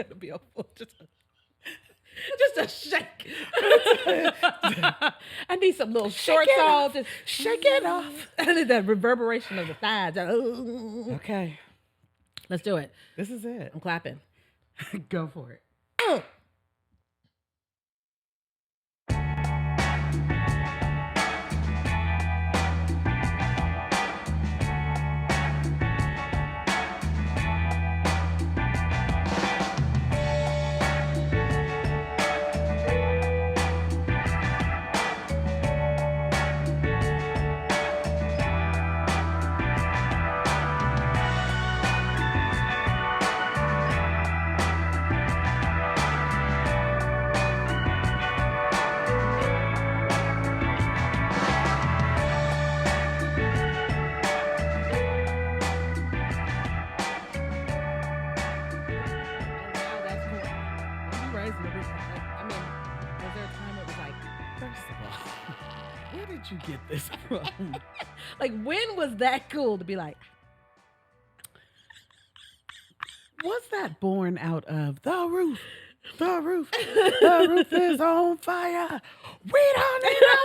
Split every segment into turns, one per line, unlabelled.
gonna be a full just a shake. I need some little short songs. Just
Shake it off.
I need that reverberation of the thighs.
Okay.
Let's do it.
This is it.
I'm clapping.
Go for it. Where did you get this from?
Like, when was that cool to be like?
Was that born out of the roof? The roof is on fire. We don't need no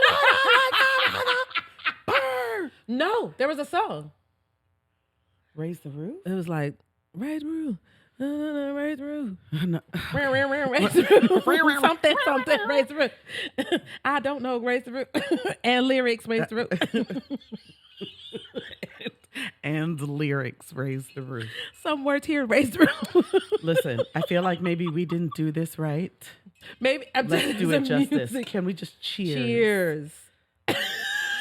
burn.
No, there was a song.
Raise the roof?
It was like, raise the roof. Raise the roof.
No.
Raise the roof. Something. Raise the roof. I don't know. Raise the roof. And lyrics. Raise the roof.
And the lyrics, raise the roof.
Some words here. Raise the roof.
Listen, I feel like maybe we didn't do this right.
Maybe.
Let's do it justice.
Music.
Can we just cheers?
Cheers.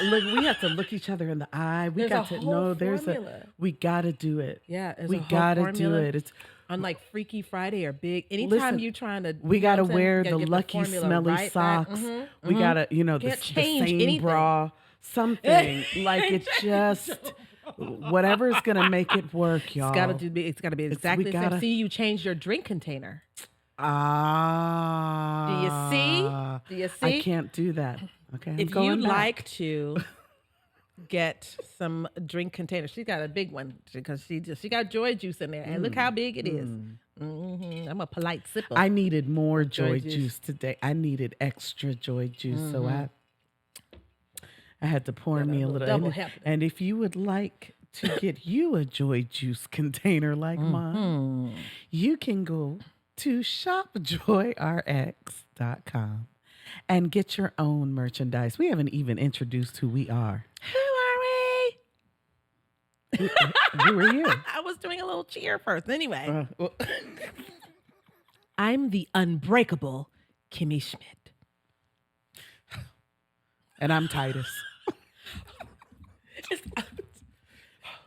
Look, we have to look each other in the eye. We
There's
got
a
to know
whole
there's
formula.
we got to do it.
Yeah, there's
we
a whole
got to do
formula.
it. It's
On like Freaky Friday or Big, anytime
Listen,
you're trying to,
we got to wear the
get
lucky
formula
smelly
right,
socks.
right.
We got to, the
Can't
same
change anything.
bra, something like it just whatever's gonna make it work, y'all.
It's got to be exactly the same. See, you changed your drink container.
Ah.
Do you see?
I can't do that. Okay. I'm
If
going
you'd
back.
like to get some drink container, she's got a big one because she got joy juice in there, and look how big it is. I'm a polite sipper.
I needed more joy
juice.
juice today. I needed extra joy juice, so I had to pour me a little.
double
And,
happening.
and if you would like to get you a joy juice container like mine, you can go to shopjoyrx.com and get your own merchandise. We haven't even introduced who we are.
Who are we?
Who are you?
I was doing a little cheer first. Anyway,
Well,
I'm the Unbreakable Kimmy Schmidt.
and I'm Titus.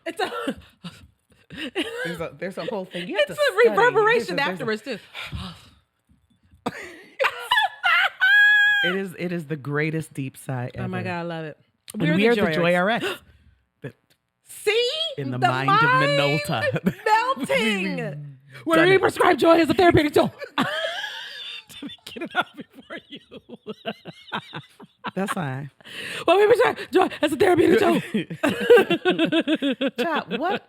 It's a
There's a whole thing.
it's a reverberation afterwards too.
It is the greatest deep sigh ever.
Oh my God, I love it.
And we are the Joy RX.
See?
In the
The
mind of Minolta.
Melting. Where we prescribe joy as a therapeutic tool. Get it out before you.
That's fine.
Well, we prescribe joy as a therapeutic tool.
Child, what?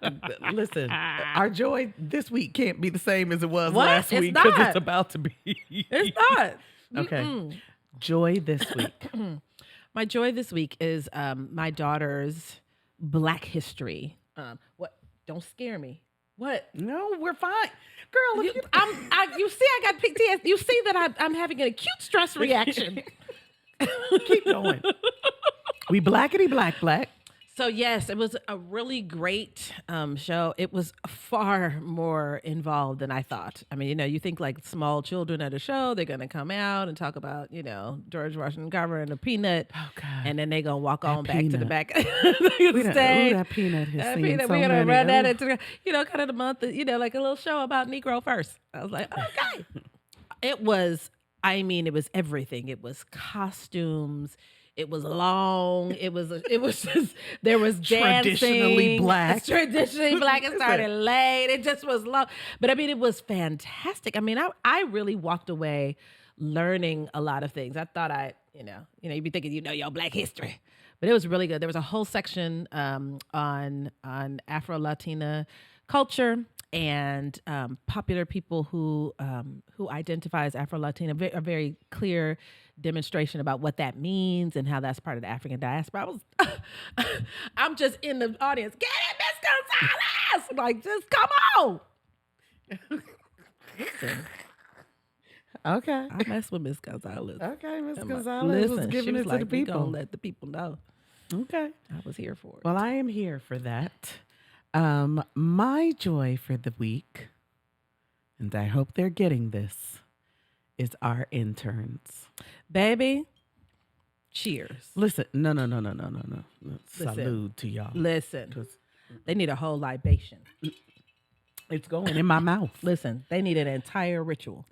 Listen, our joy this week can't be the same as it was
What?
last
It's
week because
not.
it's about to be.
It's not.
Okay. Joy this week.
My joy this week is my daughter's Black history. What? Don't scare me. What?
No, we're fine. Girl, look
You,
at
you see, I got PTSD. You see that I'm having an acute stress reaction.
keep going. We blackety black.
So yes, it was a really great show. It was far more involved than I thought. I mean, you think like small children at a show, they're going to come out and talk about, George Washington Carver and a peanut.
Oh, God.
And then they're going to walk on back to the
peanut.
back of the stage.
That peanut has seen
Peanut,
so
we're going to
many.
run that into, kind of the month, like a little show about Negro first. I was like, okay. It was everything. It was costumes. It was long. It was just, there was dancing.
Traditionally black.
Traditionally black. It started late. It just was long. But it was fantastic. I really walked away learning a lot of things. I thought you'd be thinking, your Black history. But it was really good. There was a whole section on Afro-Latina culture and popular people who identify as Afro-Latina, a very clear demonstration about what that means and how that's part of the African diaspora. I'm just in the audience. Get it, Miss Gonzalez! Like, just come on. Listen,
Okay.
I mess with Miss Gonzalez.
Okay, Miss
I'm
Gonzalez was
listen,
giving
she was
it to
like,
the
"We gonna
people.
let the people know."
Okay.
I was here for it.
Well, I am here for that. My joy for the week, and I hope they're getting this, is our interns.
Baby, cheers.
Listen, no.
Listen.
Salute to y'all.
Listen,
'Cause
they need a whole libation.
it's going in my mouth.
Listen, they need an entire ritual.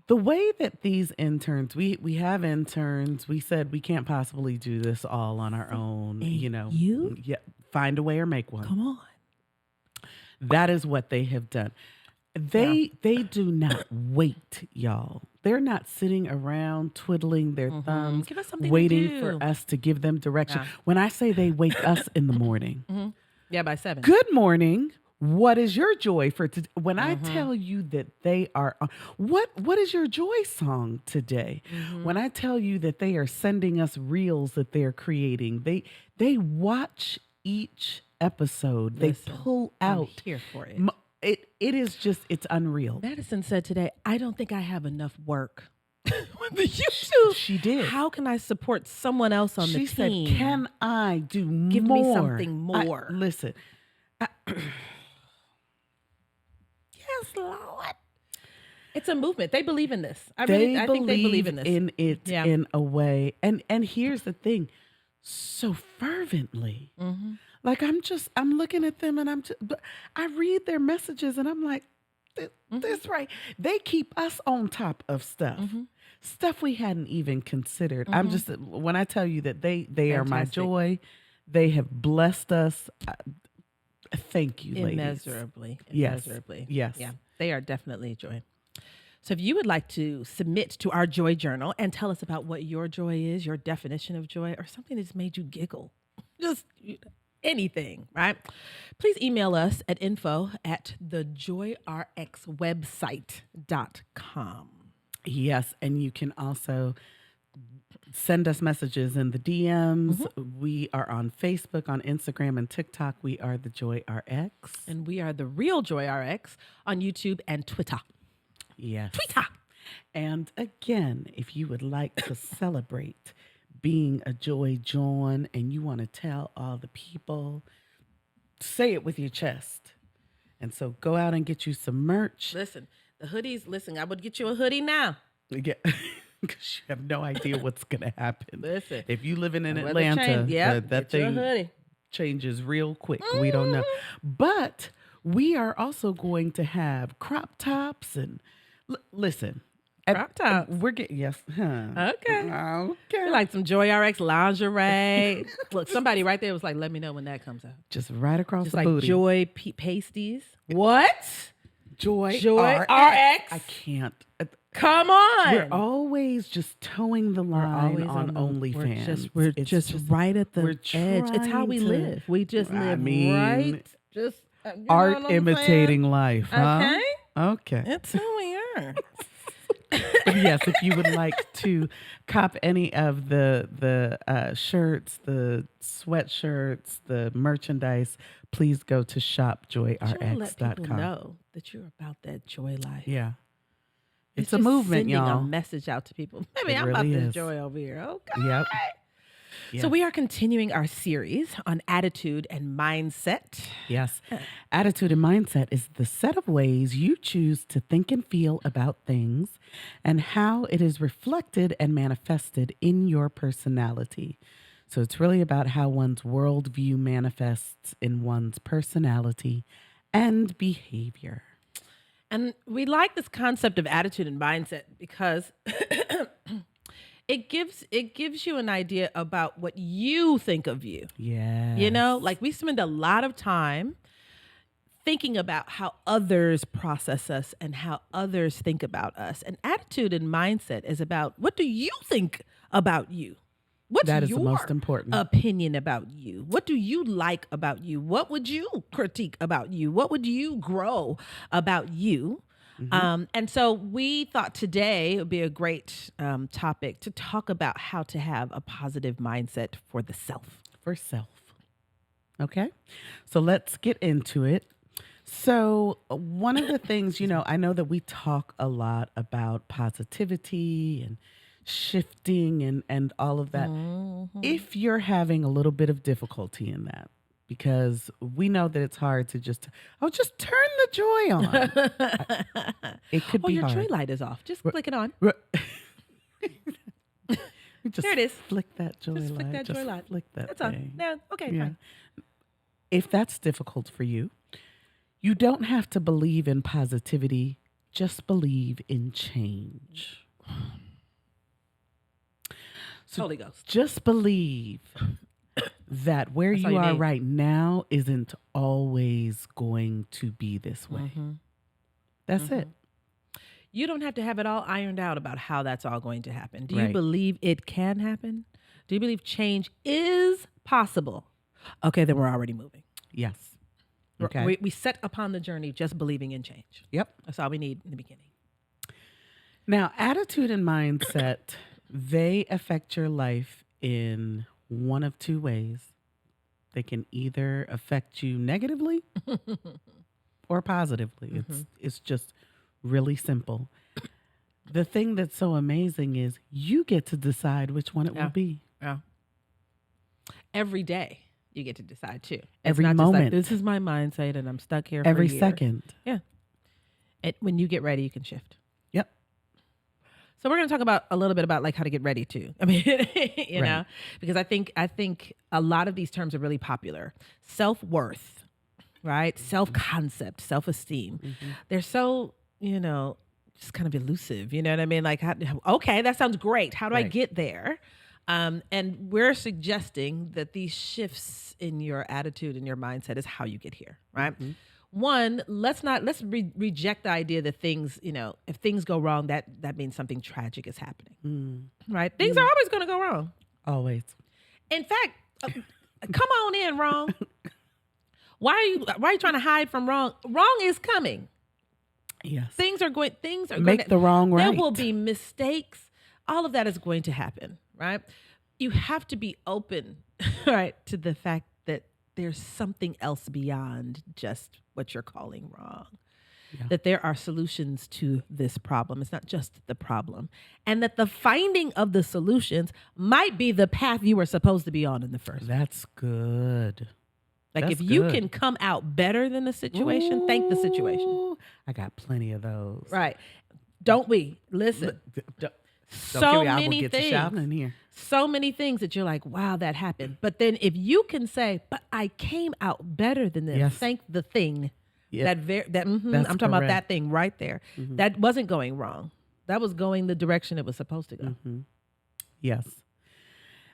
The way that these interns, we have interns, we said we can't possibly do this all on our own, you know.
You?
Yeah, find a way or make one.
Come on.
That is what they have done. They do not wait, y'all. They're not sitting around twiddling their thumbs,
Give us something to
waiting
do.
for us to give them direction.
Yeah.
When I say they wake us in the morning,
Yeah, by 7.
good morning. What is your joy for today? When I tell you that they are, what is your joy song today? When I tell you that they are sending us reels that they're creating, they watch each episode.
Listen,
they pull
I'm
out.
here for it.
It is just, it's unreal.
Madison said today, I don't think I have enough work with the YouTube.
She did.
How can I support someone else on
She
the team?
said, "Can I do
Give
more?
me something more."
Listen,
Yes, Lord. It's a movement. They believe in this. I think they believe in this.
in it
Yeah.
in a way. And here's the thing, so fervently. Like I'm looking at them and I read their messages and I'm like, this right. They keep us on top of stuff. Stuff we hadn't even considered. I'm just, when I tell you that they are my
Fantastic.
joy, they have blessed us. Thank you, ladies.
Immeasurably.
Yes.
Immeasurably.
Yes.
Yeah. They are definitely a joy. So if you would like to submit to our joy journal and tell us about what your joy is, your definition of joy, or something that's made you giggle, just anything, right? Please email us at info@thejoyrxwebsite.com.
Yes, and you can also send us messages in the DMs. We are on Facebook, on Instagram, and TikTok. We are the Joy RX.
And we are the Real Joy RX on YouTube and Twitter.
Yes.
Twitter.
And again, if you would like to celebrate being a Joy John and you want to tell all the people, say it with your chest. And so go out and get you some merch.
Listen, the hoodies, listen, I would get you a hoodie now.
Because you have no idea what's going to happen.
Listen.
If you living in
Weather
Atlanta,
change, yep,
that
get you a
thing
hoodie.
changes real quick. We don't know. But we are also going to have crop tops and listen.
Crop tops.
We're getting, yes. Huh.
Okay.
Okay.
Like some Joy RX lingerie. Look, somebody right there was like, let me know when that comes out.
Just right across
Just
the
like
booty.
Joy pasties. What?
Joy
RX.
I can't.
Come on.
We're always just towing the line on OnlyFans.
We're
It's
just right at the
we're
edge. It's how
trying
we
to-
live. We just
I
live
mean,
right. Just you know
art
what I'm
imitating
saying?
life, huh?
Okay.
Okay.
It's who we are.
But yes, if you would like to cop any of the shirts, the sweatshirts, the merchandise, please go to
Sure, let people
shopjoyrx.com.
know that you're about that joy life.
Yeah. It's a
just
movement,
sending
y'all.
a message out to people. Maybe
It
I'm
really
about this
is.
joy over here. Okay.
Yep.
So we are continuing our series on attitude and mindset.
Yes. Attitude and mindset is the set of ways you choose to think and feel about things and how it is reflected and manifested in your personality. So it's really about how one's worldview manifests in one's personality and behavior.
And we like this concept of attitude and mindset because it gives you an idea about what you think of you.
Yeah.
You know, like we spend a lot of time thinking about how others process us and how others think about us. And attitude and mindset is about, what do you think about you? What's
That is
your
the most important.
opinion about you? What do you like about you? What would you critique about you? What would you grow about you? And so we thought today it would be a great topic to talk about how to have a positive mindset for the self.
For self. Okay. So let's get into it. So one of the things, I know that we talk a lot about positivity and shifting and all of that. If you're having a little bit of difficulty in that, because we know that it's hard to just turn the joy on. It could be
your
hard.
tree light is off. Just click it on.
Just
There it is.
Flick that joy
Just
light.
flick that joy
Just
light.
Flick that
That's
thing.
on. No, okay,
Yeah.
fine.
If that's difficult for you, you don't have to believe in positivity. Just believe in change. So
Holy Ghost.
just believe that where
That's all
you
you
are
need.
right now isn't always going to be this way. That's it.
You don't have to have it all ironed out about how that's all going to happen. Do you
Right.
believe it can happen? Do you believe change is possible? Okay, then we're already moving.
Yes. Okay.
We set upon the journey just believing in change.
Yep.
That's all we need in the beginning.
Now, attitude and mindset, they affect your life in one of two ways. They can either affect you negatively or positively. It's just really simple. The thing that's so amazing is you get to decide which one it will be.
Yeah. Every day you get to decide too. It's
Every
not just like,
moment.
this is my mindset and I'm stuck here
Every
for a year.
second.
Yeah. When you get ready, you can shift.
Yep.
So we're going to talk about a little bit about like how to get ready too. I mean, you know, because I think a lot of these terms are really popular. Self-worth, right? Self-concept, self-esteem. They're so, just kind of elusive. You know what I mean? Like, okay, that sounds great. How do I get there? And we're suggesting that these shifts in your attitude and your mindset is how you get here, right? One, let's reject the idea that things, if things go wrong, that means something tragic is happening, right? Things are always going to go wrong.
Always.
In fact, come on in, wrong. Why are you trying to hide from wrong? Wrong is coming.
Yes.
Things are
Make the wrong right.
There will be mistakes. All of that is going to happen, right? You have to be open, right, to the fact that there's something else beyond just what you're calling wrong. Yeah. That there are solutions to this problem. It's not just the problem. And that the finding of the solutions might be the path you were supposed to be on in the first.
That's good.
Like if you can come out better than the situation, thank the situation.
I got plenty of those.
Right. Don't we? Listen. So many things. In here. So many things that you're like, wow, that happened. But then if you can say, but I came out better than this, thank the thing. Yep. I'm talking about that thing right there. That wasn't going wrong. That was going the direction it was supposed to go.
Yes.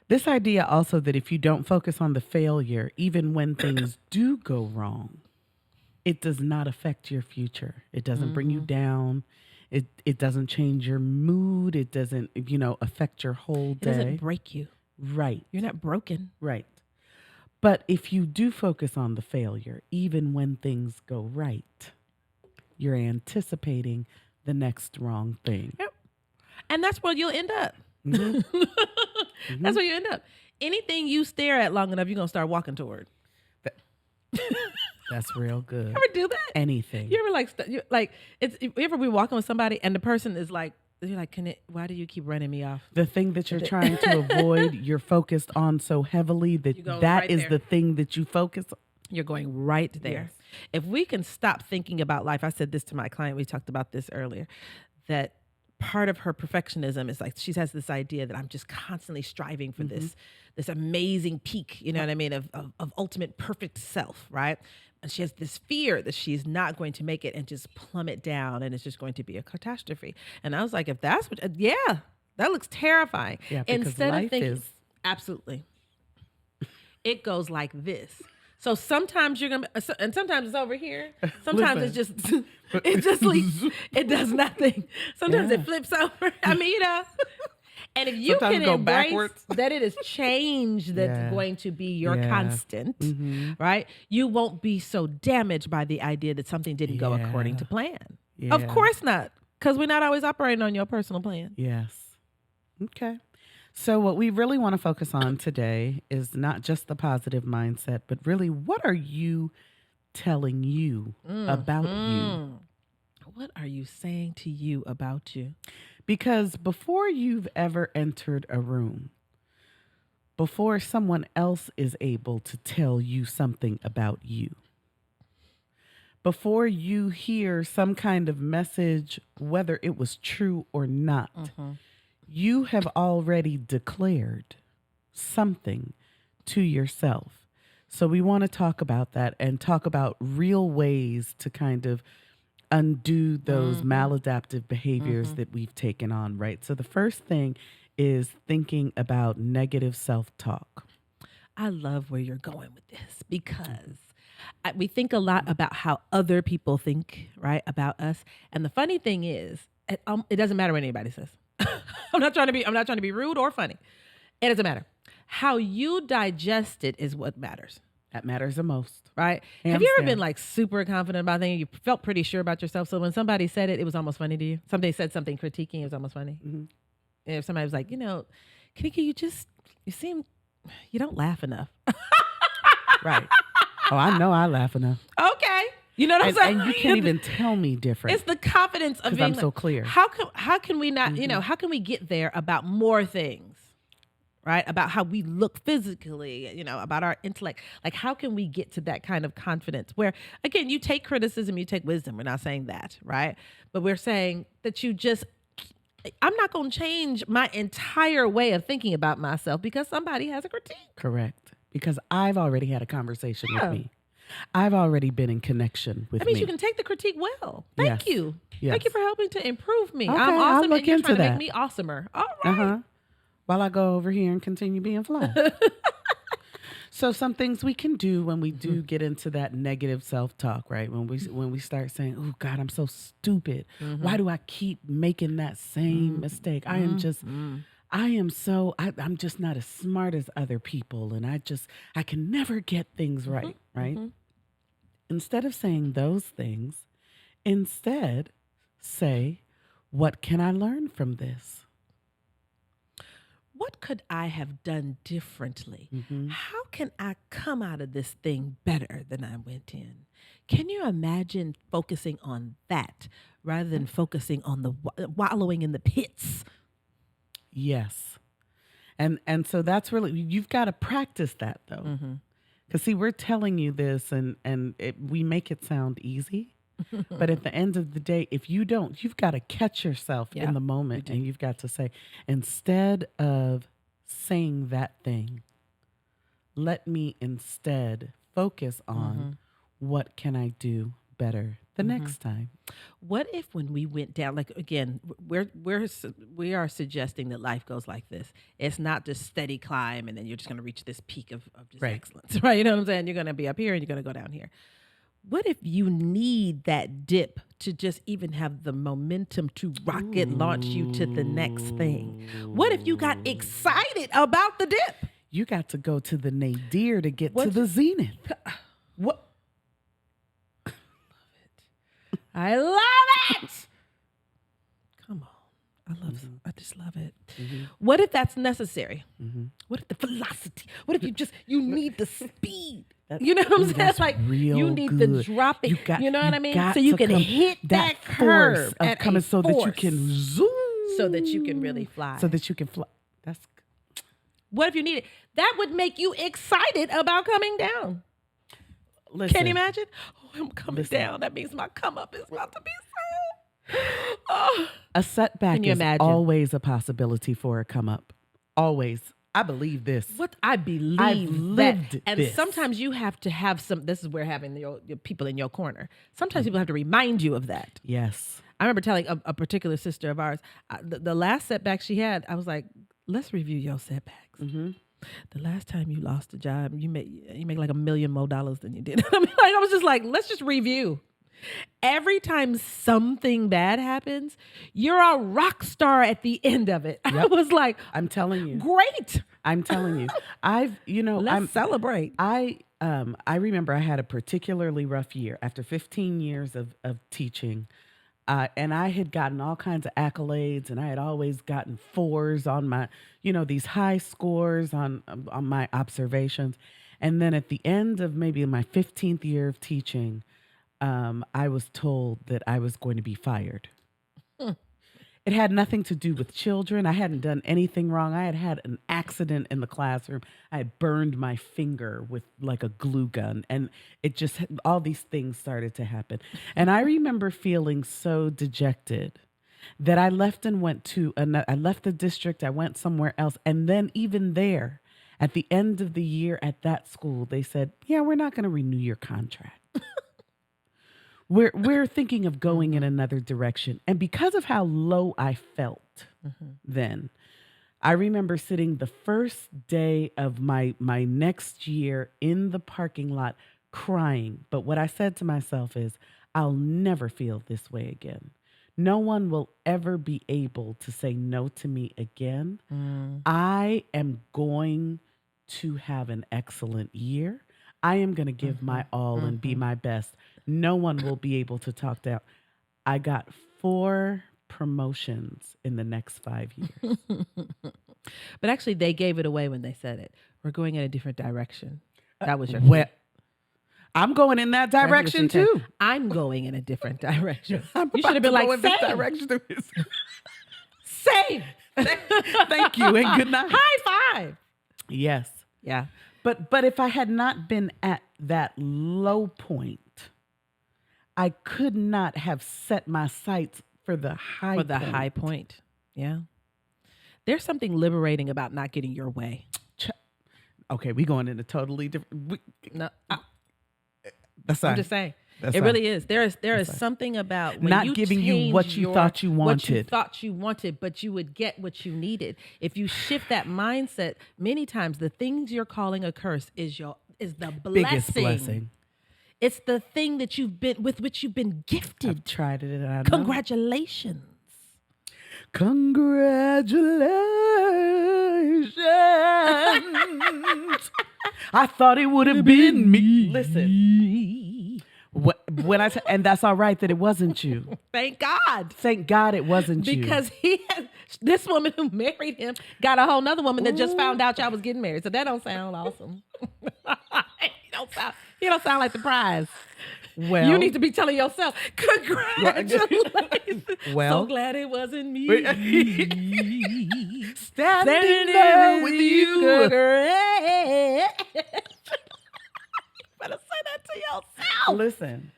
This idea also that if you don't focus on the failure, even when things do go wrong, it does not affect your future. It doesn't bring you down. It doesn't change your mood. It doesn't, affect your whole day.
It doesn't break you.
Right.
You're not broken.
Right. But if you do focus on the failure, even when things go right, you're anticipating the next wrong thing.
Yep. And that's where you'll end up. That's where you end up. Anything you stare at long enough, you're going to start walking toward.
That's real good.
You ever do that?
Anything.
You ever you ever be walking with somebody and the person is like, you're like, why do you keep running me off?
The thing that you're trying to avoid, you're focused on so heavily that is the thing that you focus on.
You're going right there. Yes. If we can stop thinking about life, I said this to my client, we talked about this earlier, that part of her perfectionism is like she has this idea that I'm just constantly striving for this amazing peak, you know what I mean, of ultimate perfect self, right? And she has this fear that she's not going to make it and just plummet down and it's just going to be a catastrophe. And I was like, if that's what, that looks terrifying.
Yeah, because
instead
life
of thinking,
is...
absolutely. It goes like this. So sometimes you're going to, and sometimes it's over here. Sometimes it just leaks. It does nothing. Sometimes it flips over. I mean, And if you
Sometimes
can
go
embrace
backwards.
that it is change that's
Yeah.
going to be your
Yeah.
constant, right? You won't be so damaged by the idea that something didn't go according to plan.
Yeah.
Of course not, because we're not always operating on your personal plan.
Yes. Okay. So what we really want to focus on today is not just the positive mindset, but really what are you telling you about you?
What are you saying to you about you?
Because before you've ever entered a room, before someone else is able to tell you something about you, before you hear some kind of message, whether it was true or not, you have already declared something to yourself. So we want to talk about that and talk about real ways to kind of undo those maladaptive behaviors that we've taken on, right? So the first thing is thinking about negative self-talk.
I love where you're going with this because we think a lot about how other people think, right, about us. And the funny thing is, it doesn't matter what anybody says. I'm not trying to be rude or funny. It doesn't matter. How you digest it is what matters.
That matters the most.
Right?
Hands
Have you ever
down.
been like super confident about things? You felt pretty sure about yourself. So when somebody said it, it was almost funny to you. Somebody said something critiquing, it was almost funny. And if somebody was like, Kanika, you don't laugh enough.
Right. Oh, I know I laugh enough.
Okay. You know what I'm
And,
saying?
and you can't even tell me different.
It's the confidence of
'Cause
being
I'm so clear.
How can we not, how can we get there about more things? Right? About how we look physically, about our intellect. Like, how can we get to that kind of confidence where, again, you take criticism, you take wisdom. We're not saying that, right? But we're saying that I'm not going to change my entire way of thinking about myself because somebody has a critique.
Correct. Because I've already had a conversation
Yeah.
with me. I've already been in connection with
That means
me.
you can take the critique well. Thank
Yes.
you.
Yes.
Thank you for helping to improve me.
Okay,
I'm
I'll
awesome
look
and you're
into
trying to
that.
make me awesomer. All right.
While I go over here and continue being fly. So some things we can do when we do get into that negative self-talk, right? When we start saying, "Oh God, I'm so stupid. Why do I keep making that same mistake? I'm just not as smart as other people, and I can never get things right, right?" Instead of saying those things, instead say, "What can I learn from this?"
What could I have done differently? How can I come out of this thing better than I went in? Can you imagine focusing on that rather than focusing on the wallowing in the pits?
Yes. And so that's really, you've got to practice that though. Because see, we're telling you this and we make it sound easy. But at the end of the day, if you don't, you've got to catch yourself in the moment and you've got to say, instead of saying that thing, let me instead focus on what can I do better the next time.
What if when we went down, like again, we are suggesting that life goes like this. It's not just steady climb and then you're just going to reach this peak of just excellence, right? You know what I'm saying? You're going to be up here and you're going to go down here. What if you need that dip to just even have the momentum to rocket launch you to the next thing? What if you got excited about the dip?
You got to go to the nadir to get to the zenith.
What? I love it. Come on. I just love it. What if that's necessary? What if the velocity? What if you need the speed? You know what I'm saying?
That's
Like
real
you need
good.
to drop it. You know what I mean?
got
So you
to
can
come-
hit that curve
force of
at
coming
a
so that you
force.
can zoom.
So that you can really fly.
So that you can fly. That's
What if you need it? That would make you excited about coming down.
listen.
Can you imagine? Oh, I'm coming down. That means my come up is about to be sad. Oh.
A setback
Can you
is
imagine?
always a possibility for a come up. Always. I believe this.
What I believe
I've lived
that, and
this.
sometimes you have to have some. This is where having your people in your corner. Sometimes people have to remind you of that.
Yes.
I remember telling a particular sister of ours, the last setback she had, I was like, let's review your setbacks. The last time you lost a job, you make like $1 million more than you did. I was just like, let's just review. Every time something bad happens, you're a rock star at the end of it. I was like,
I'm telling you.
great.
I'm telling you.
Let's celebrate.
I remember I had a particularly rough year after 15 years of teaching. And I had gotten all kinds of accolades, and I had always gotten 4s on my, these high scores on my observations. And then at the end of maybe my 15th year of teaching, I was told that I was going to be fired. It had nothing to do with children. I hadn't done anything wrong. I had an accident in the classroom. I had burned my finger with like a glue gun, and it just, all these things started to happen. And I remember feeling so dejected that I left and went to I left the district. I went somewhere else. And then even there, at the end of the year at that school, they said, yeah, we're not going to renew your contract. We're thinking of going in another direction. And because of how low I felt then, I remember sitting the first day of my next year in the parking lot crying. But what I said to myself is, I'll never feel this way again. No one will ever be able to say no to me again. I am going to have an excellent year. I am going to give my all and be my best. No one will be able to talk down. I got 4 promotions in the next 5 years.
But actually, they gave it away when they said it. We're going in a different direction. That was your
Well, I'm going in that direction too.
I'm going in a different direction.
You should have been like, same direction.
Same.
Thank you and good night.
High five.
Yes.
Yeah.
But if I had not been at that low point, I could not have set my sights for the high point.
High point. Yeah. There's something liberating about not getting your way.
Okay, we going in a totally different.
I'm just saying. It really is. There is something about when
not
you
giving you what you thought you wanted.
What you thought you wanted, but you would get what you needed. If you shift that mindset, many times the things you're calling a curse is the blessing.
Biggest blessing.
It's the thing that with which you've been gifted.
I've tried it, and I know.
Congratulations.
Congratulations. I thought it would have been me. Listen. When and that's all right that it wasn't you.
Thank God.
Thank God it wasn't you.
Because this woman who married him got a whole nother woman that just found out y'all was getting married. So that don't sound awesome. You don't sound like the prize.
Well,
you need to be telling yourself, congratulations.
Well,
so glad it wasn't me.
Standing there with you.
Better say that to yourself.
Listen.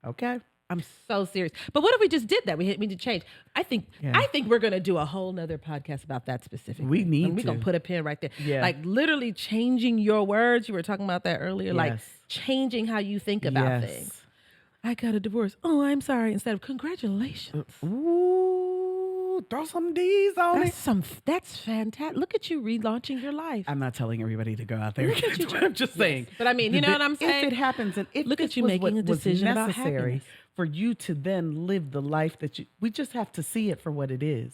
Okay.
I'm so serious. But what if we just did that? We need to change. I think we're going to do a whole nother podcast about that specifically.
We need
We're going to put a pin right there.
Yeah.
Like literally changing your words. You were talking about that earlier.
Yes.
Like changing how you think about things. I got a divorce. Oh, I'm sorry. Instead of congratulations.
Ooh, throw some D's on it.
That's fantastic. Look at you relaunching your life.
I'm not telling everybody to go out there. I'm just saying.
But I mean, you know what I'm saying?
If it happens, and
look at you making a decision about happiness.
For you to then live the life that we just have to see it for what it is.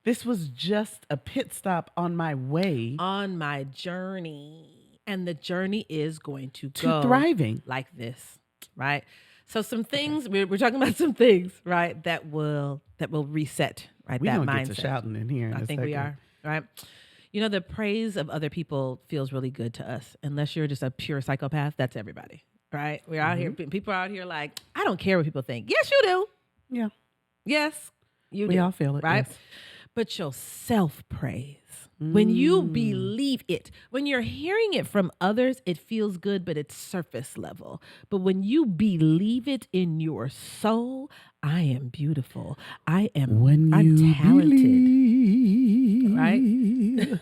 This was just a pit stop on my way.
On my journey. And the journey is going to go
thriving
like this, right? So some things, we're talking about some things, right, that will reset, right,
we
that
don't
mindset.
Get to shouting in here in
I think we are, right? You know, the praise of other people feels really good to us. Unless you're just a pure psychopath, that's everybody. Right? We're out here. People are out here like, I don't care what people think. Yes, you do.
Yeah.
Yes, you do.
We all feel it.
Right? Yes. But your self-praise, when you believe it, when you're hearing it from others, it feels good, but it's surface level. But when you believe it in your soul, I am beautiful. I'm talented.
Believe.
Right?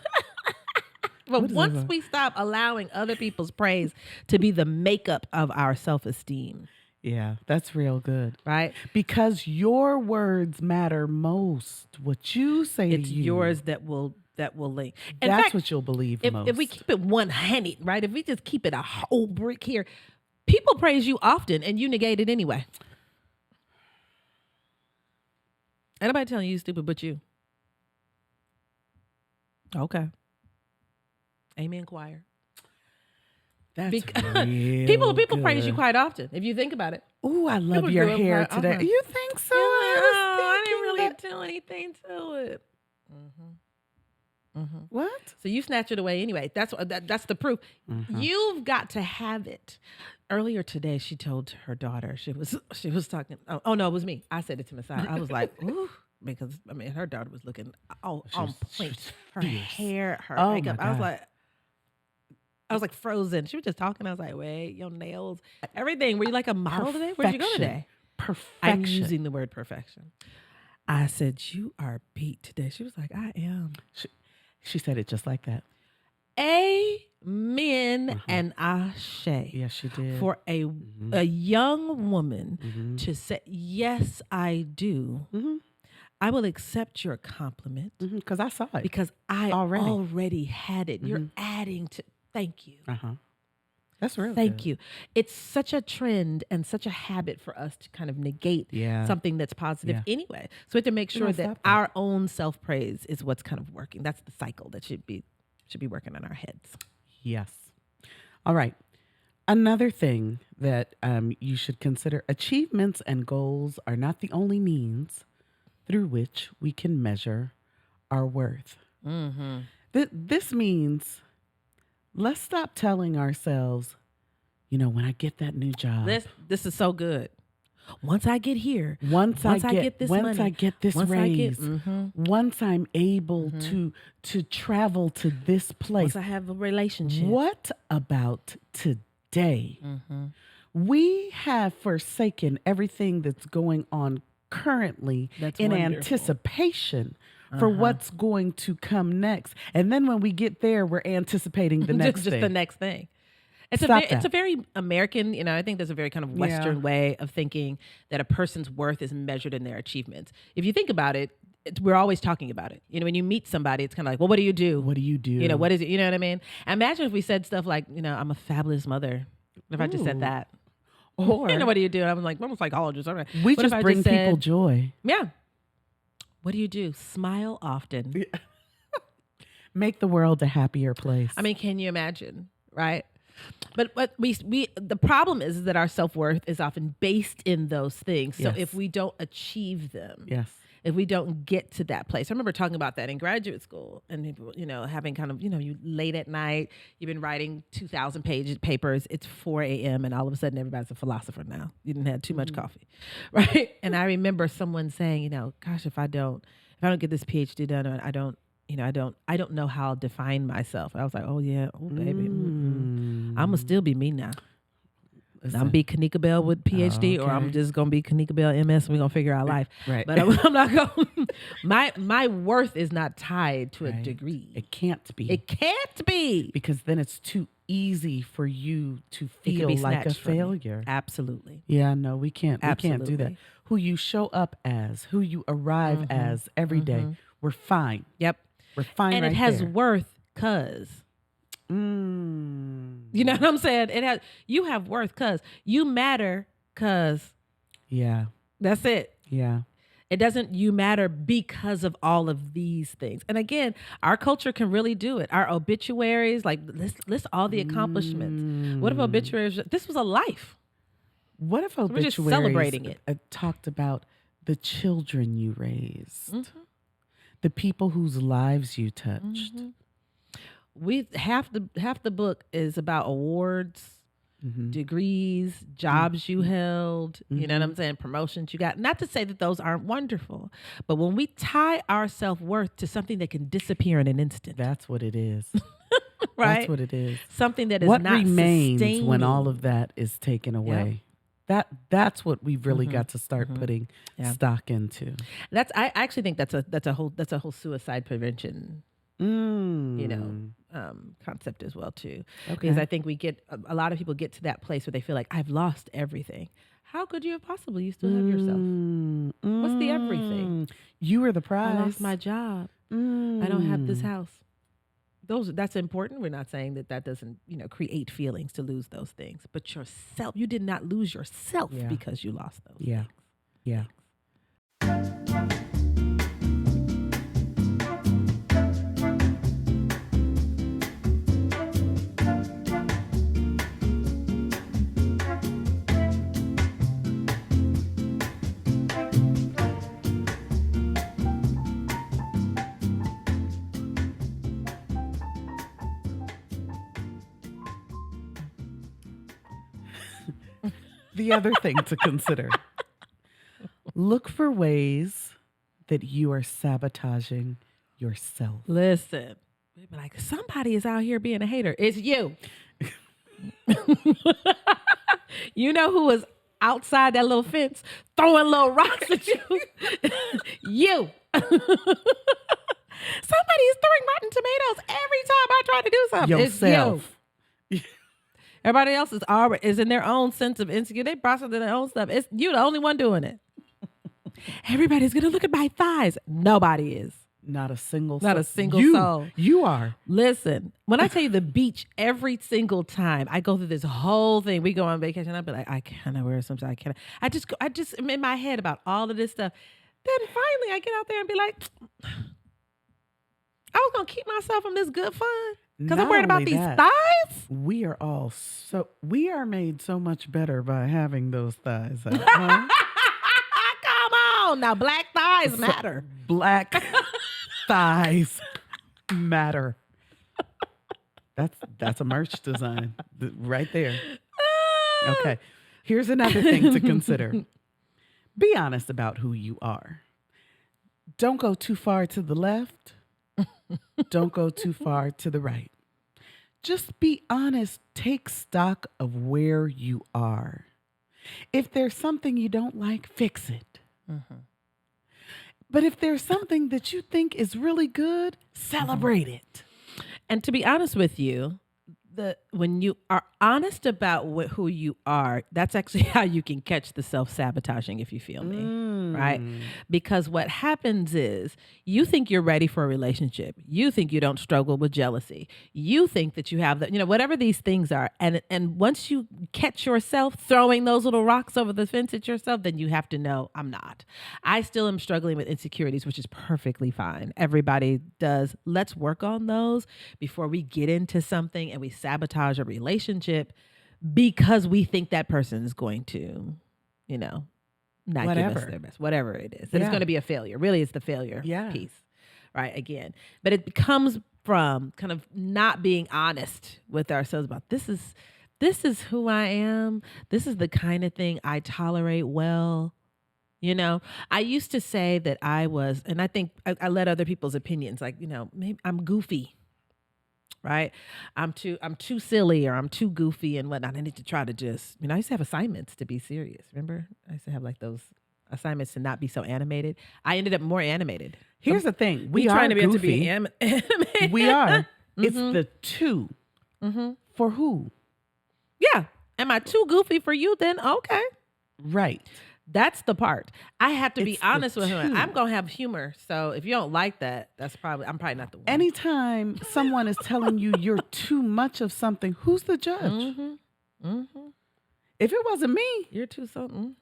But once we stop allowing other people's praise to be the makeup of our self-esteem.
Yeah, that's real good.
Right?
Because your words matter most. What you say
it's
to you.
Yours that will link. In
that's
fact,
what you'll believe most.
If we keep it 100, right? If we just keep it a whole brick here, People praise you often and you negate it anyway. Ain't nobody telling you stupid but you. Okay. Amen, choir.
That's
People praise you quite often if you think about it.
Ooh, I love
People
your
do it
hair
quite
today.
often.
You think so?
I didn't really do anything to it.
What?
So you snatch it away anyway. That's the proof. You've got to have it. Earlier today, she told her daughter she was talking. Oh no, it was me. I said it to Messiah. I was like, ooh, because I mean her daughter was looking on point. Her hair, her makeup. I was like frozen. She was just talking. I was like, wait, your nails, everything. Were you like a model today? Where'd you go today?
Perfection.
I'm using the word perfection. I said, you are beat today. She was like, I am.
She said it just like that.
Amen and ashe.
Yes, she did.
For a young woman to say, yes, I do. I will accept your compliment.
Because I saw it.
Because I already had it. You're adding to, thank you.
That's real.
Thank you. It's such a trend and such a habit for us to kind of negate something that's positive anyway. So we have to make sure that our own self-praise is what's kind of working. That's the cycle that should be working in our heads.
Yes. All right. Another thing that you should consider, achievements and goals are not the only means through which we can measure our worth. This means let's stop telling ourselves, when I get that new job.
This is so good. Once I get here,
once I get this
money,
I get this raise, once I'm able to travel to this place,
once I have a relationship.
What about today? We have forsaken everything that's going on currently in anticipation for what's going to come next. And then when we get there, we're anticipating the next thing.
Just the next thing. It's a very American, I think there's a very kind of Western way of thinking that a person's worth is measured in their achievements. If you think about it, we're always talking about it. When you meet somebody, it's kind of like, well, what do you do?
What do you do?
What is it? You know what I mean? Imagine if we said stuff like, I'm a fabulous mother. If I just said that. Or, what do you do? And I'm like, I'm a psychologist. All right.
We just bring people joy.
Yeah. What do you do? Smile often.
Make the world a happier place.
I mean, can you imagine? Right? But the problem is that our self-worth is often based in those things. So if we don't achieve them, if we don't get to that place. I remember talking about that in graduate school and people, having kind of, you late at night, you've been writing 2,000-page papers. It's 4 a.m. and all of a sudden everybody's a philosopher now. You didn't have too much coffee, right? And I remember someone saying, gosh, if I don't get this PhD done, I don't know how I'll define myself. I was like, oh yeah, oh baby, I'm gonna still be me now. I'm gonna be Kanika Bell with PhD, or I'm just gonna be Kanika Bell MS, and we're gonna figure out life.
Right.
But I'm not going. My worth is not tied to a degree.
It can't be.
It can't be,
because then it's too easy for you to feel like a failure.
Absolutely.
Yeah. No, we can't. We can't do that. Who you show up as, who you arrive as every day, we're fine.
Yep.
We're fine.
And
right
it has
there.
worth, cause. You know what I'm saying? You have worth cause you matter cause.
Yeah.
That's it.
Yeah.
It doesn't you matter because of all of these things. And again, our culture can really do it. Our obituaries, like list all the accomplishments. What if obituaries, this was a life.
What if obituaries,
we're just celebrating it.
Talked about the children you raised, the people whose lives you touched. Half
the book is about awards, degrees, jobs you held, you know what I'm saying, promotions you got. Not to say that those aren't wonderful, but when we tie our self-worth to something that can disappear in an instant.
That's what it is.
Right?
That's what it is.
Something that is
what
not
remains
sustaining.
When all of that is taken away. Yep. That's what we've really got to start putting stock into.
I actually think that's a whole suicide prevention concept as well too. Okay. Because I think we get a lot of people get to that place where they feel like I've lost everything. How could you have possibly? You still have yourself. What's the everything?
You were the prize.
I lost my job. I don't have this house. that's important. We're not saying that doesn't, create feelings to lose those things. But yourself, you did not lose yourself because you lost those
Yeah.
things.
Yeah. The other thing to consider, look for ways that you are sabotaging yourself.
Listen, we be like, somebody is out here being a hater. It's you. You know who was outside that little fence throwing little rocks at you? You. Somebody is throwing rotten tomatoes every time I try to do something.
Yourself.
It's you. Everybody else is in their own sense of insecurity. They process their own stuff. It's you, the only one doing it. Everybody's gonna look at my thighs. Nobody is.
Not a single
soul.
You are.
Listen, when I tell you the beach, every single time I go through this whole thing, we go on vacation, I'll be like, I cannot wear something. I just am in my head about all of this stuff. Then finally I get out there and be like, I was going to keep myself from this good fun because I'm worried about these thighs.
We are made so much better by having those thighs out. Huh?
Come on. Now, black thighs matter.
Black thighs matter. That's a merch design right there. Okay. Here's another thing to consider. Be honest about who you are. Don't go too far to the left. Don't go too far to the right. Just be honest. Take stock of where you are. If there's something you don't like, fix it. Mm-hmm. But if there's something that you think is really good, celebrate it.
And to be honest with you, when you are honest about who you are, that's actually how you can catch the self-sabotaging, if you feel me, right? Because what happens is you think you're ready for a relationship. You think you don't struggle with jealousy. You think that you have whatever these things are. And once you catch yourself throwing those little rocks over the fence at yourself, then you have to know, I'm not. I still am struggling with insecurities, which is perfectly fine. Everybody does. Let's work on those before we get into something and we sabotage a relationship because we think that person is going to, not give us their best, whatever it is. That it's going to be a failure. Really, it's the failure piece, right? Again, but it comes from kind of not being honest with ourselves about this is who I am. This is the kind of thing I tolerate well. I used to say that I was, and I think I let other people's opinions, like, maybe I'm goofy. Right. I'm too silly or I'm too goofy and whatnot. I need to try to just, I used to have assignments to be serious. Remember? I used to have like those assignments to not be so animated. I ended up more animated.
Here's the thing.
We
are
trying to be able to
goofy.
be animated.
We are. It's the two. For who?
Yeah. Am I too goofy for you then? Okay.
Right.
That's the part. I have to be
It's
honest
the
with him.
two.
I'm going to have humor. So if you don't like that, I'm probably not the one.
Anytime someone is telling you you're too much of something, who's the judge? If it wasn't me,
you're too so.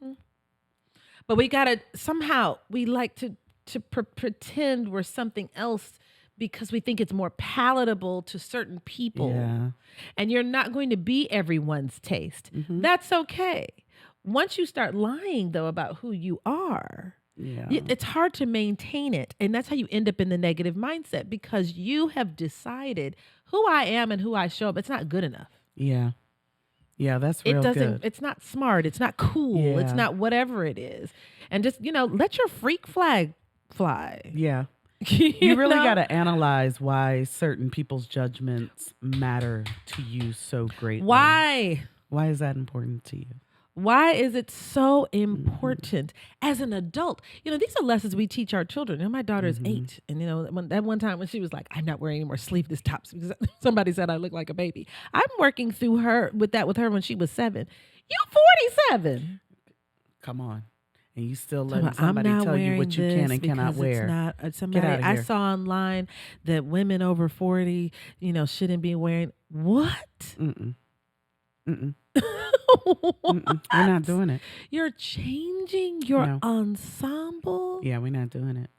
But we got to somehow, we like to pretend we're something else because we think it's more palatable to certain people.
Yeah.
And you're not going to be everyone's taste. That's okay. Once you start lying, though, about who you are, it's hard to maintain it. And that's how you end up in the negative mindset because you have decided who I am and who I show up. It's not good enough.
Yeah. Yeah, that's real good.
It's not smart. It's not cool. It's not whatever it is. And just, let your freak flag fly.
Yeah. You really got to analyze why certain people's judgments matter to you so greatly.
Why?
Why is that important to you?
Why is it so important as an adult? These are lessons we teach our children. My daughter is 8. And, that one time when she was like, I'm not wearing any more sleeveless tops because somebody said I look like a baby. I'm working through with her when she was 7. You 47.
Come on. and you still
Talking
letting
about,
somebody
I'm not
tell you
wearing
what you
this
can and cannot
because
wear.
It's not, somebody
outta
I
here.
saw online that women over 40, shouldn't be wearing what?
Mm-mm. Mm-mm.
What?
Mm-mm. We're not doing it.
You're changing your
No.
ensemble.
Yeah, we're not doing it.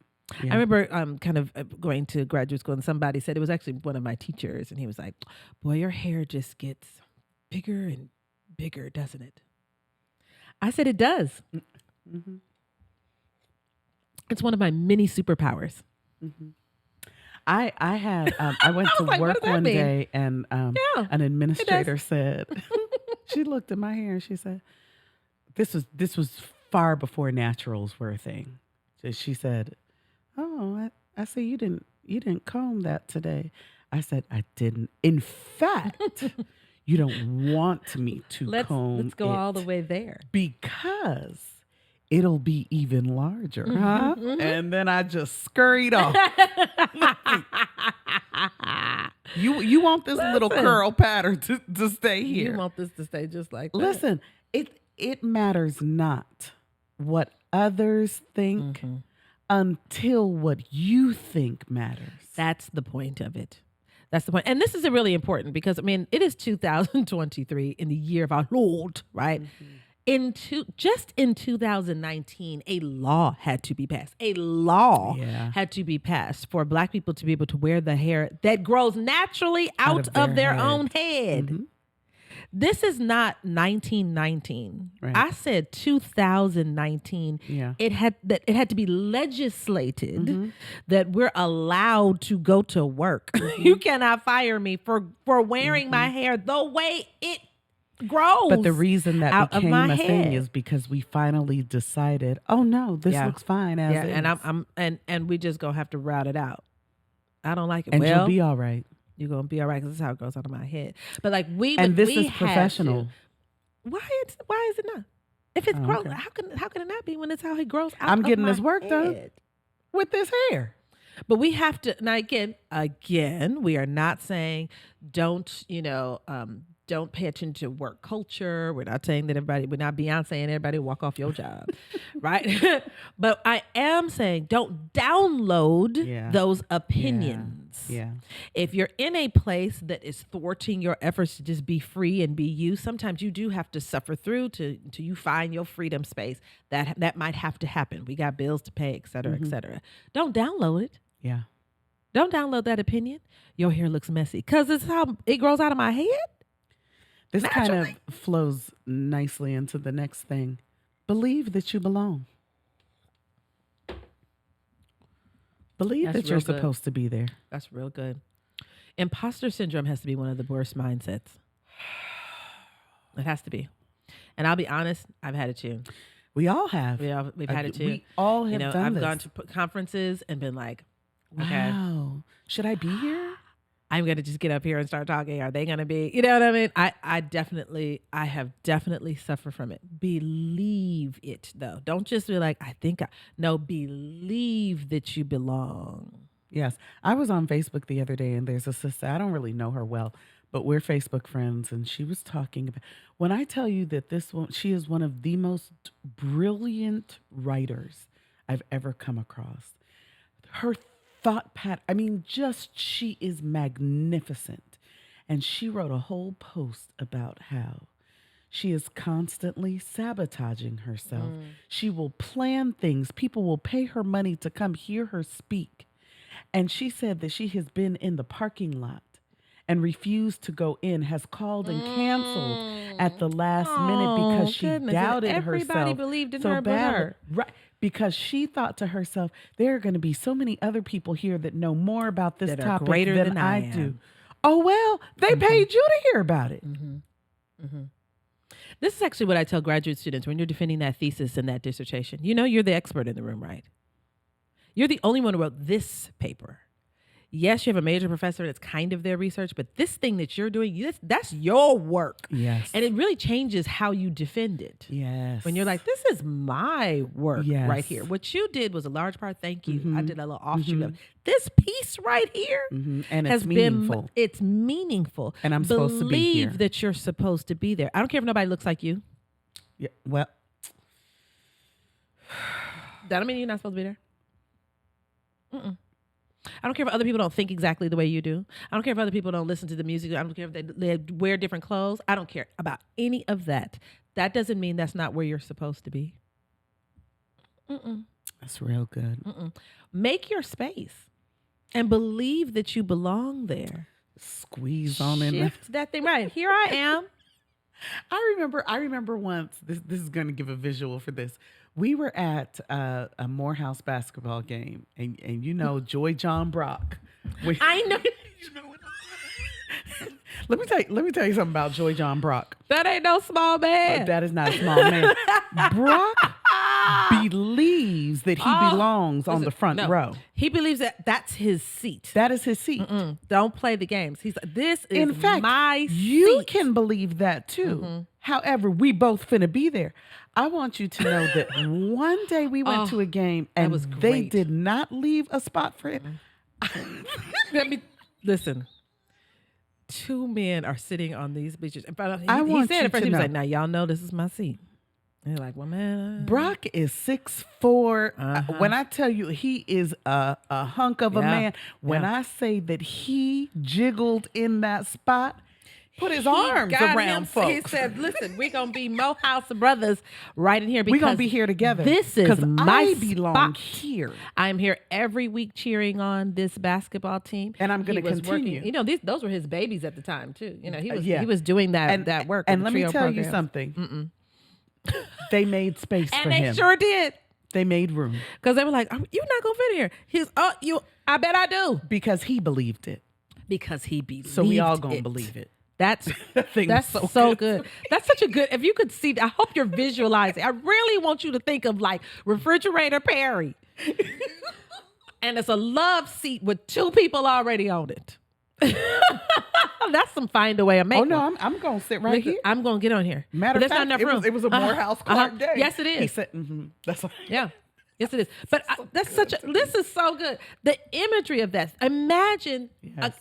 Yeah.
I remember kind of going to graduate school and somebody said, it was actually one of my teachers, and he was like, boy, your hair just gets bigger and bigger, doesn't it? I said, it does.
Mm-hmm.
It's one of my many superpowers.
Mm-hmm. I had I went to
like, what
work
does that
one
mean?
day, and
Yeah,
an administrator said, she looked at my hair and she said, this was far before naturals were a thing. So she said, oh, I see you didn't comb that today. I said, I didn't. In fact, you don't want me to comb
let's go
it
all the way there.
because it'll be even larger, huh? And then I just scurried off. You want this little curl pattern to stay here.
You want this to stay just like that.
Listen, it matters not what others think until what you think matters.
That's the point of it. That's the point. And this is really important because, it is 2023 in the year of our Lord, right? In 2019, a law had to be passed. A law had to be passed for Black people to be able to wear the hair that grows naturally out of their own head.
Mm-hmm.
This is not 1919.
Right.
I said 2019.
Yeah.
It had to be legislated that we're allowed to go to work. You cannot fire me for wearing my hair the way it grows.
But the reason that
out
became
of my
a thing
head
is because we finally decided, oh no, this looks fine as is.
and we just gonna have to route it out. I don't like it.
And
well,
you'll be all right.
you're gonna be all right because this is how it goes out of my head. But like
This is professional.
Why is it not? If it's grows,
okay.
how can it not be when it's how he grows out
I'm
of
getting
my
this work done
head?
with this hair.
But we have to now again, we are not saying don't pay attention to work culture. We're not saying that we're not Beyonce and everybody walk off your job, right? But I am saying don't download those opinions.
Yeah.
If you're in a place that is thwarting your efforts to just be free and be you, sometimes you do have to suffer through to you find your freedom space. That might have to happen. We got bills to pay, et cetera, et cetera. Don't download it.
Yeah.
Don't download that opinion. Your hair looks messy because it's how it grows out of my head.
This
Naturally.
kind of flows nicely into the next thing. Believe that you belong. Believe
That's
that you're
real good.
supposed to be there.
That's real good. Imposter syndrome has to be one of the worst mindsets. It has to be. And I'll be honest, I've had it too.
We all have.
We've had it too.
We all have done
I've
this.
gone to conferences and been like, okay,
Wow. Should I be here?
I'm going to just get up here and start talking. Are they going to be, you know what I mean? I have definitely suffered from it. Believe it though. Don't just be like, no, believe that you belong.
Yes. I was on Facebook the other day and there's a sister, I don't really know her well, but we're Facebook friends. And she was talking about, when I tell you that she is one of the most brilliant writers I've ever come across. Her thought pattern, she is magnificent. And she wrote a whole post about how she is constantly sabotaging herself. She will plan things. People will pay her money to come hear her speak. And she said that she has been in the parking lot and refused to go in, has called and canceled at the last minute because she doubted herself.
Everybody believed in her but her.
Right. Because she thought to herself, there are going to be so many other people here that know more about this
that
topic
greater
than I
am.
do. Oh, well, they paid you to hear about it.
This is actually what I tell graduate students when you're defending that thesis and that dissertation. You're the expert in the room, right? You're the only one who wrote this paper. Yes, you have a major professor that's kind of their research, but this thing that you're doing, that's your work.
Yes.
And it really changes how you defend it.
Yes.
When you're like, this is my work right here. What you did was a large part. Thank you. I did a little offshoot of it. This piece right here
and
has
it's meaningful.
It's meaningful.
And I'm supposed to be here.
Believe that you're supposed to be there. I don't care if nobody looks like you.
Yeah. Well,
That don't mean you're not supposed to be there. Mm-mm. I don't care if other people don't think exactly the way you do. I don't care if other people don't listen to the music. I don't care if they wear different clothes. I don't care about any of that. That doesn't mean that's not where you're supposed to be. Mm-mm.
That's real good.
Mm-mm. Make your space and believe that you belong there.
Squeeze on in there.
Shift that thing right. Here I am.
I remember once, this is going to give a visual for this. We were at a Morehouse basketball game, and you know Joy John Brock.
I know.
Let me tell you something about Joy John Brock.
That ain't no small man.
That is not a small man. Brock believes that he belongs on the front row.
He believes that that's his seat.
That is his seat.
Mm-mm. Don't play the games. He's like, this is
in fact,
my seat.
You can believe that too. Mm-hmm. However, we both finna be there. I want you to know that one day we went to a game and they did not leave a spot for him.
Let me listen. Two men are sitting on these bleachers. He said at first, he was like, now y'all know this is my seat. And they're like, well, man.
Brock is 6'4". When I tell you he is a hunk of a man, when I say that he jiggled in that spot, put his arms around folks.
He said, listen, we're going to be Morehouse brothers right in here.
We're going to be here together.
This is my
belong
spot.
Here.
I'm here every week cheering on this basketball team.
And I'm going to continue.
You know, those were his babies at the time, too. You know, he was doing that work.
And let me tell you something. They made space for him.
And they sure did.
They made room.
Because they were like, you're not going to fit here. I bet I do.
Because he believed it.
Because he believed it.
So we all going to believe it.
That's so good. That's such a good. If you could see, I hope you're visualizing. I really want you to think of like Refrigerator Perry, and it's a love seat with two people already on it. That's some find a way of making.
Oh no, I'm gonna sit right here.
I'm gonna get on here.
Matter of fact,
not enough room.
It was a Morehouse Clark day.
Yes, it is.
He said, "That's
yeah." Yes, it is. But this is so good. The imagery of that. Imagine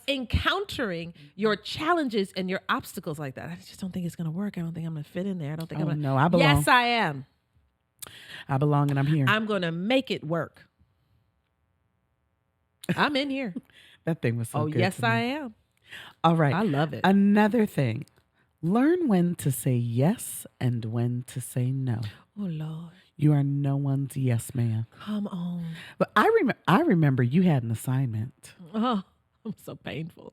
encountering your challenges and your obstacles like that. I just don't think it's going to work. I don't think I'm going to fit in there. I don't think I'm going to.
No, I belong.
Yes, I am.
I belong and I'm here.
I'm going to make it work. I'm in here.
That thing was so good.
Oh, yes, I am.
All right.
I love it.
Another thing. Learn when to say yes and when to say no.
Oh, Lord.
You are no one's yes man.
Come on.
But I remember you had an assignment.
Oh, I'm so painful.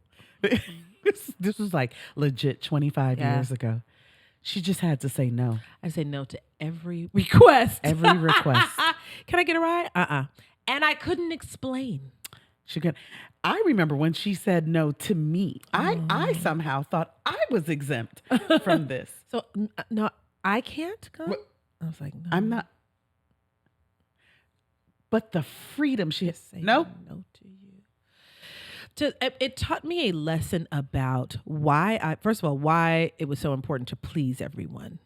This was like legit 25 years ago. She just had to say no.
I say no to every request.
Every request.
Can I get a ride? And I couldn't explain.
She could. I remember when she said no to me. I somehow thought I was exempt from this.
So no, I can't come. I was like, no.
I'm not. But the freedom she has.
No to you. It taught me a lesson about why it was so important to please everyone.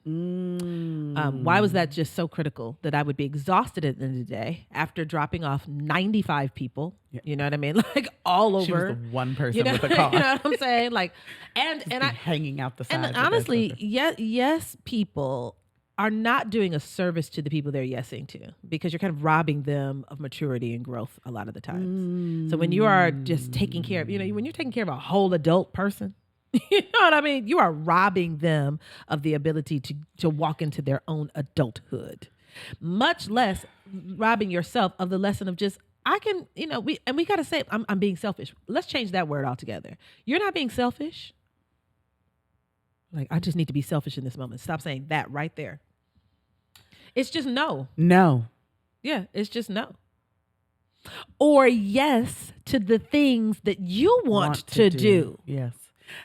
Why was that just so critical that I would be exhausted at the end of the day after dropping off 95 people? Yeah. You know what I mean? Like all over.
She was the one person with a car.
You know what I'm saying? Like, and I
hanging out the side.
And honestly, yes, people are not doing a service to the people they're yesing to, because you're kind of robbing them of maturity and growth a lot of the times. So when you are just taking care of, when you're taking care of a whole adult person, you know what I mean? You are robbing them of the ability to walk into their own adulthood, much less robbing yourself of the lesson of just, we got to say, I'm being selfish. Let's change that word altogether. You're not being selfish. Like, I just need to be selfish in this moment. Stop saying that right there. It's just no.
No.
Yeah, it's just no. Or yes to the things that you want to do.
Yes.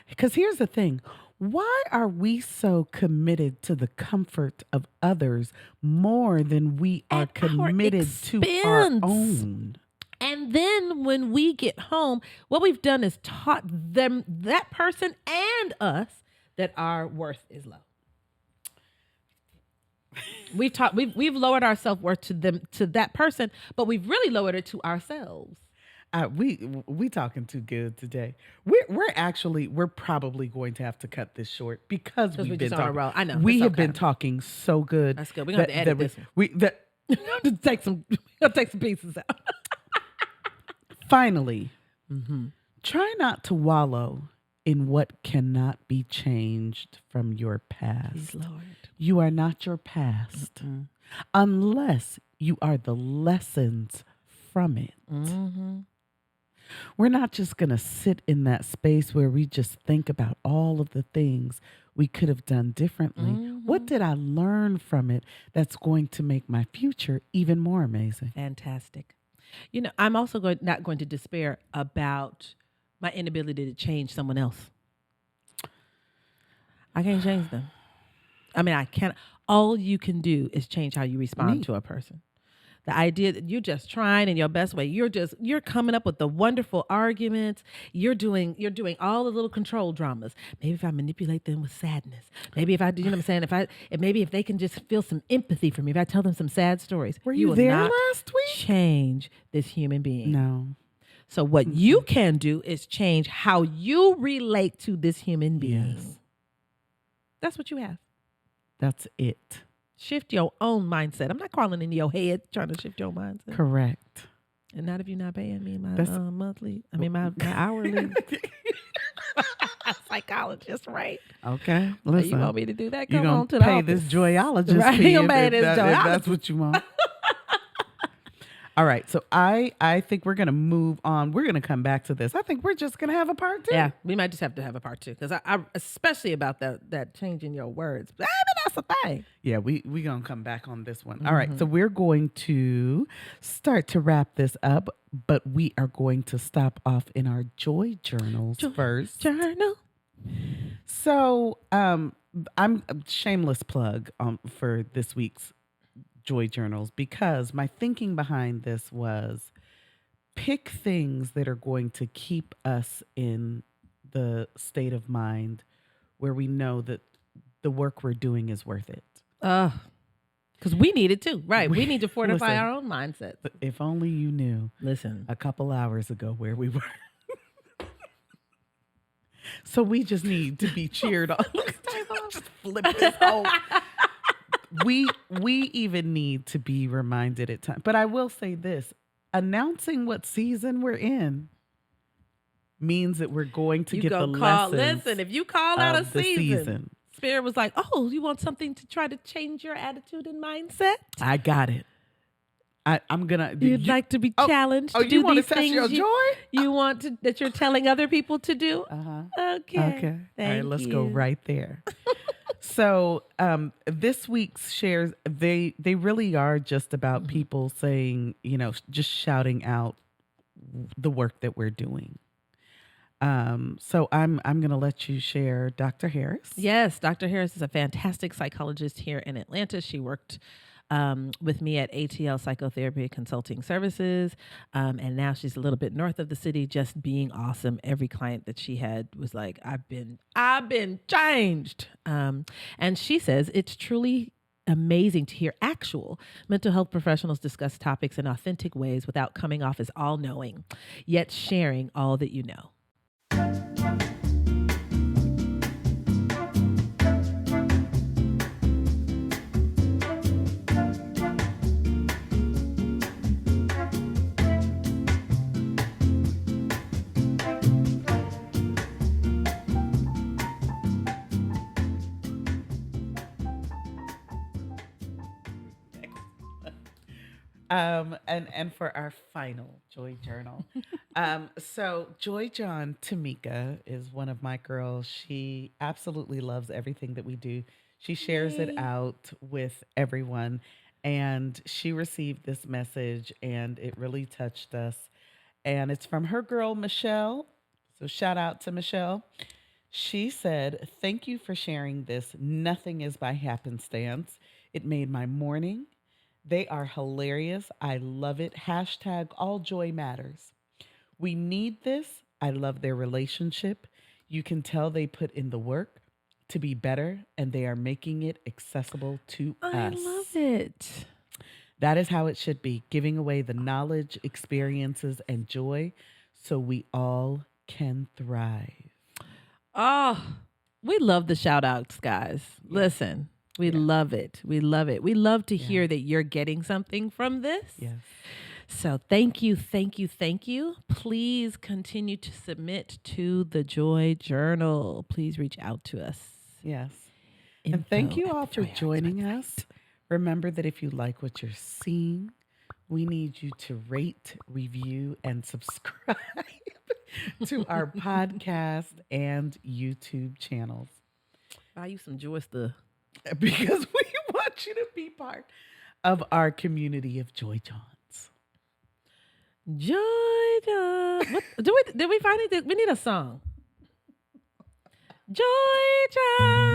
Because here's the thing. Why are we so committed to the comfort of others more than we are committed to our own?
And then when we get home, what we've done is taught them, that person and us, that our worth is low. We've lowered our self-worth to that person, but we've really lowered it to ourselves.
We talking too good today. We're probably going to have to cut this short because we've been talking.
I know
we have been talking so good.
That's good. We're gonna have to edit this one. take some pieces out.
Finally,
Mm-hmm.
try not to wallow in what cannot be changed from your past.
Please, Lord.
You are not your past unless you are the lessons from it.
Mm-hmm.
We're not just going to sit in that space where we just think about all of the things we could have done differently. What did I learn from it that's going to make my future even more amazing?
Fantastic. You know, I'm also not going to despair about my inability to change someone else. I can't change them. I mean, I can't. All you can do is change how you respond to a person. The idea that you're just trying in your best way. You're coming up with the wonderful arguments. You're doing all the little control dramas. Maybe if I manipulate them with sadness. Maybe if I do, you know what I'm saying? Maybe if they can just feel some empathy for me. If I tell them some sad stories.
Were you
will
there
not
last week?
change this human being.
No.
So what you can do is change how you relate to this human being.
Yes.
That's what you have.
That's it.
Shift your own mindset. I'm not crawling into your head trying to shift your mindset.
Correct.
And not if you're not paying me my monthly. I mean my hourly psychologist, right?
Okay.
So
Listen.
you want me to do that?
You're
Come on
going
to
to
the
pay
office.
this joyologist
Right,
fee
you
if
pay this
if that's
joyologist.
what you want. All right. So I think we're going to move on. We're going to come back to this. I think we're just going to have a part 2.
Yeah, we might just have to have a part 2 because I especially about that changing your words. But that's the thing.
Yeah, we going to come back on this one. All right. So we're going to start to wrap this up, but we are going to stop off in our joy journals first.
Journal.
So I'm a shameless plug for this week's joy journals because my thinking behind this was pick things that are going to keep us in the state of mind where we know that the work we're doing is worth it.
Because we need it too, right? We need to fortify
Listen,
our own mindsets.
If only you knew.
Listen,
a couple hours ago where we were. So we just need to be cheered on. Just flip this whole. We even need to be reminded at times. But I will say this: announcing what season we're in means that we're going to get the lessons.
Listen, if you call out a
the
season, Spirit was like, "Oh, you want something to try to change your attitude and mindset?
I got it. I'm gonna.
You'd like to be challenged.
Oh,
to do
you want to
these
test
things
your joy?
You want to that you're telling other people to do? Okay.
Okay. All right. Let's go right there. So this week's shares, they really are just about people saying, just shouting out the work that we're doing. So I'm going to let you share Dr. Harris.
Yes, Dr. Harris is a fantastic psychologist here in Atlanta. She worked with me at ATL Psychotherapy Consulting Services. And now she's a little bit north of the city, just being awesome. Every client that she had was like, I've been changed. And she says it's truly amazing to hear actual mental health professionals discuss topics in authentic ways without coming off as all-knowing, yet sharing all that you know.
And for our final Joy Journal. So Joy John Tamika is one of my girls. She absolutely loves everything that we do. She shares it out with everyone. And she received this message and it really touched us. And it's from her girl, Michelle. So shout out to Michelle. She said, "Thank you for sharing this. Nothing is by happenstance. It made my morning. They are hilarious. I love it. Hashtag all joy matters. We need this. I love their relationship. You can tell they put in the work to be better and they are making it accessible to us.
I love it.
That is how it should be, giving away the knowledge, experiences, and joy so we all can thrive."
Oh, we love the shout outs, guys. Listen. We
Yeah.
love it. We love it. We love to hear that you're getting something from this.
Yes.
So thank you, thank you, thank you. Please continue to submit to the Joy Journal. Please reach out to us.
Yes. And thank you
Info
all
at the
for
Joy Hearts
joining
website.
us. Remember that if you like what you're seeing, we need you to rate, review, and subscribe to our podcast and YouTube channels
Buy you some Joy stuff.
because we want you to be part of our community of Joy Johns.
Joy John. What did we finally we need a song. Joy John.